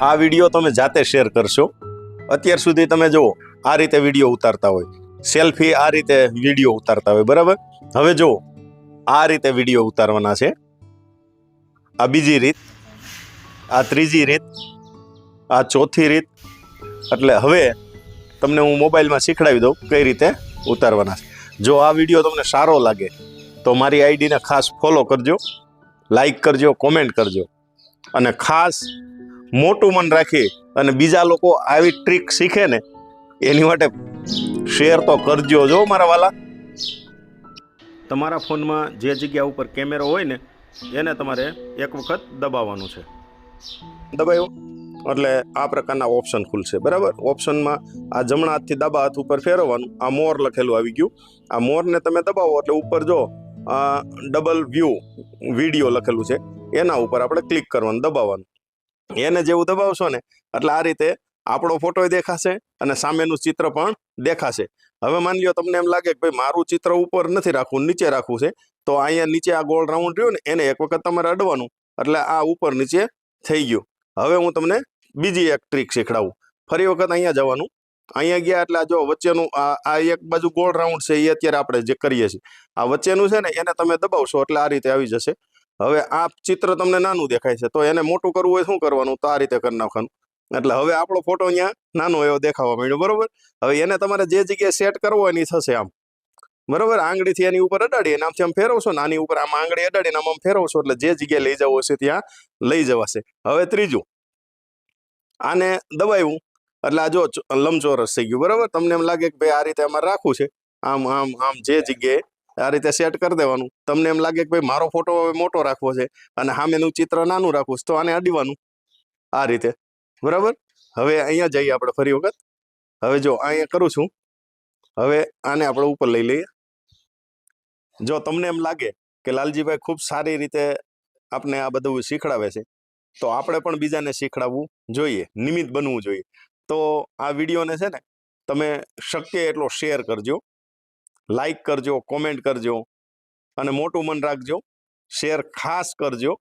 આ વિડીયો તમે જાતે શેર કરશો। અત્યાર સુધી તમે જુઓ આ રીતે વિડીયો ઉતારતા હોય, સેલ્ફી આ રીતે વિડીયો ઉતારતા હોય, બરાબર। હવે જુઓ આ રીતે વિડીયો ઉતારવાના છે। આ બીજી રીત, આ ત્રીજી રીત, આ ચોથી રીત। એટલે હવે તમને હું મોબાઈલમાં શીખડાવી દઉં કઈ રીતે ઉતારવાના છે। જો આ વિડીયો તમને સારો લાગે તો મારી આઈડીને ખાસ ફોલો કરજો, લાઈક કરજો, કોમેન્ટ કરજો, અને ખાસ મોટું મન રાખી અને બીજા લોકો આવી ટ્રીક શીખે ને એની માટે શેર તો કરજો જો મારા વાલા। તમારા ફોનમાં જે જગ્યા ઉપર કેમેરો હોય ને એને તમારે એક વખત દબાવવાનું છે। દબાવ્યો એટલે આ પ્રકારના ઓપ્શન ખુલશે, બરાબર। ઓપ્શનમાં આ જમણા હાથથી ડાબા હાથ ઉપર ફેરવવાનું, આ મોર લખેલું આવી ગયું। આ મોરને તમે દબાવો એટલે ઉપર જો ડબલ વ્યૂ વિડીયો લખેલું છે એના ઉપર આપણે ક્લિક કરવાનું, દબાવવાનું। એને જેવું દબાવશો ને એટલે આ રીતે આપણો ફોટો દેખાશે અને સામેનું ચિત્ર પણ દેખાશે। હવે માની લ્યો તમને એમ લાગે કે ભાઈ મારું ચિત્ર ઉપર નથી રાખવું, નીચે રાખવું છે, તો અહીંયા નીચે આ ગોળ રાઉન્ડ રહ્યું ને એને એક વખત તમારે અડવાનું એટલે આ ઉપર નીચે થઈ ગયું। હવે હું તમને બીજી એક ટ્રીક શીખડાવું। ફરી વખત અહીંયા જવાનું, અહીંયા ગયા એટલે જો વચ્ચેનું આ એક બાજુ ગોળ રાઉન્ડ છે એ અત્યારે આપણે જે કરીએ છીએ, આ વચ્ચેનું છે ને એને તમે દબાવશો એટલે આ રીતે આવી જશે। હવે આ ચિત્ર તમને નાનું દેખાય છે તો એને મોટું કરવું હોય શું કરવાનું, તો આ રીતે કરી નાખવાનું એટલે હવે આપણો ફોટો અહીંયા નાનો એવો દેખાવા માંડ્યો, બરોબર। હવે એને તમારે જે જગ્યાએ સેટ કરવો એની થશે આમ, બરોબર। આંગળીથી એની ઉપર અડાડી અને આમથી આમ ફેરવશો ને આની ઉપર આમ આંગળી અડાડીને આમ ફેરવશો એટલે જે જગ્યાએ લઈ જવો હશે ત્યાં લઈ જવાશે। હવે ત્રીજું, આને દબાવ્યું એટલે આ જો લંબચોરસ થઈ ગયું, બરાબર। તમને એમ લાગે કે ભાઈ આ રીતે અમારે રાખવું છે, આમ આમ આમ જે જગ્યાએ આ રીતે સેટ કરી દેવાનું। તમને એમ લાગે કે ભાઈ મારો ફોટો મોટો રાખવો છે અને સામેનું ચિત્ર નાનું રાખવું છે તો આને અડીવાનું આ રીતે, બરાબર। હવે અહીંયા જઈએ આપણે ફરી વખત। હવે જો અહીંયા કરું છું, હવે આને આપણે ઉપર લઈ લઈએ। જો તમને એમ લાગે કે લાલજીભાઈ ખૂબ સારી રીતે આપણે આ બધું શીખડાવે છે તો આપણે પણ બીજાને શીખડાવવું જોઈએ, નિમિત્ત બનવું જોઈએ। તો આ વિડીયોને છે ને તમે શક્ય એટલો શેર કરજો, લાઈક કરજો, કોમેન્ટ કરજો અને મોટું મન રાખજો, શેર ખાસ કરજો।